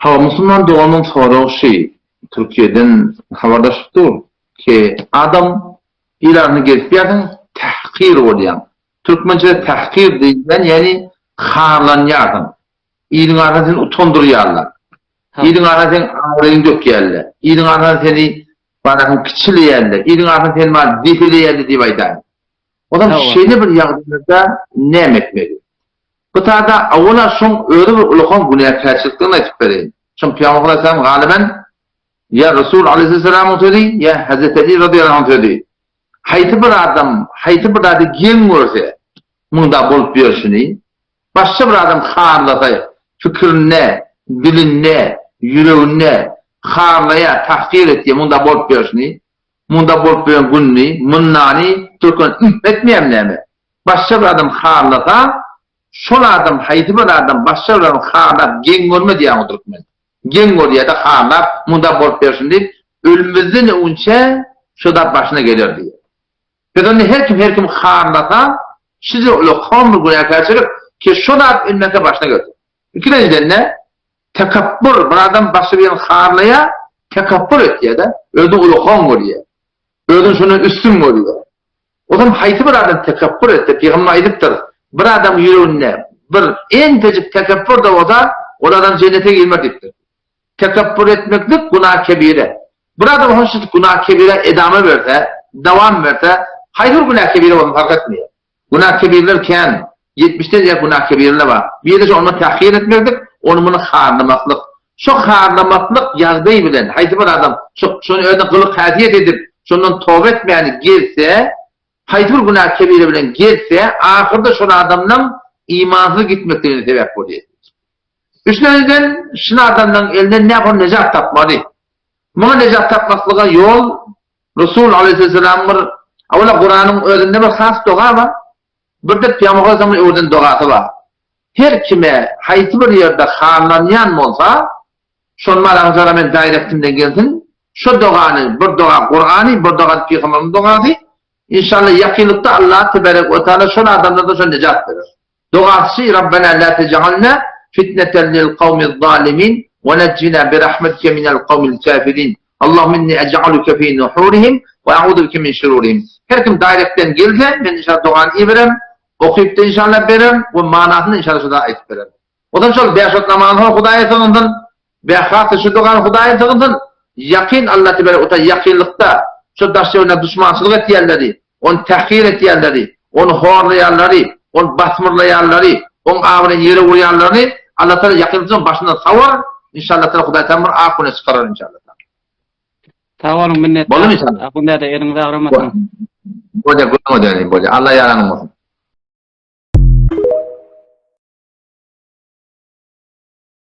Ha Müslüman doğanın soruğu şey, Türkiye'den haberdaşıktır ki adam ilanı gelip yerden tahkir oluyan. Türkmence'de tahkir deyilden yani harlanyardan. İyinin arasını utandırıyorlar. İyinin arasını ağrıyın döküyorlar. İyinin arasını seni bana kiçileyerler. İyinin arasını seni bana difileyerler diye baydan. O da şeyini bir yardımda ne emekmeli? Bu tarzda avvala son öyle bir ulukan günahkarçılıklarını açıp vereyim. Çünkü Peygamber Aleyhisselam galiben ya Resul Aleyhisselam söyledi ya Hazreti Ali radıyallahu anh söyledi. Hayti bir adam gen görse bunda bolup berişini başka bir adam harlasa fikrine, diline, yüreğine harlaya tahkir etdiği bunda bolup berişini bunda bolup beren günni munnani Türk'ün etmeyem neme. Başka bir adam harlasa şol adam hayti bir adam başka bir adam harlap gen görme diyen Türkmen. Gen görüyor da harlap bunda bolup berişini deyip ölümümüzün önce şu da başına gelir diye. Peki her kim harlasa size öyle kamur günahkarçılık ki şu da ölmeke başına gelir. İkinciden ne? Tekabbür. Bir adam başka bir harlaya tekabbür et ya da öyle ulukan görüyor. Öyle şunu üstün görüyor. O zaman hayti bir adam tekabbür etti. Peygamber aydıptır. Bir adam yüreğine bir en tecik tekabbür de o da o adam cennete girmediktir. Tekabbür etmeklik günah kebire. Bir adam hoşçası günah kebire edamı verse, devam verse, hayır günah kebire onu fark etmiyor. Günah kebirlerken 70'te diye günah kebirler var. Bir de onu tahkir etmeklik, onu bunu harlamaklık. Şu harlamaklık yazdığı bilen, haydi bir adam şunu öyle kılık hadiyet edip, şundan tövbe etmeyeni gelse, haydi bir günah kebire bilen gelse, ahırda şu adamdan imansız gitmeklerine sebep oluyor. Üçüncüden, şu adamdan elinden ne yapar? Necat tapmalı. Buna necat tapmaklığa yol, Resul Aleyhisselam'ın avla Kur'an'ın özünde bir has doğa var. Bir de Peygamber Aleyhisselam'ın özünde doğası var. Her kime hayti bir yerde harlanyan olsa, şunun malağınıza rağmen dairetimden gelsin, şu doğanı, bir doğa Kur'an'ı, bir doğa Peygamber'in doğası, inşallah yakınlıkta Allah tebarek ve teala şu adamlarda şu necat verir. Doğası Rabbena la tec'alna fitneten lil kavmiz zalimin ve neccina bi rahmetike minel kavmil kafirin. Allahümme inni ec'aluke fi nuhurihim ve a'udhu bike min şururihim. Her kim direkten gelse ben inşallah doğanı iyi verem, okuyup da inşallah verem ve manasını inşallah şurada ait verem. Odan sonra beşat namazını Hudaya sığındın, beşat şu doğanı Hudaya sığındın, yakin Allah tebarek ota yakınlıkta şu daşlarına düşmansızlık ettiyenleri, onu tahkir ettiyenleri, onu horlayanları, onu basmırlayanları, onu ağabeyden yere vuruyanları Allah Teala yakınlıktan başından savar, inşallah Teala Hudaya tamir akune çıkarır inşallah. Tavarım minnet. Bolum inşallah. Akunda da yerinize ağramasın. Bolja Allah yaranım olsun.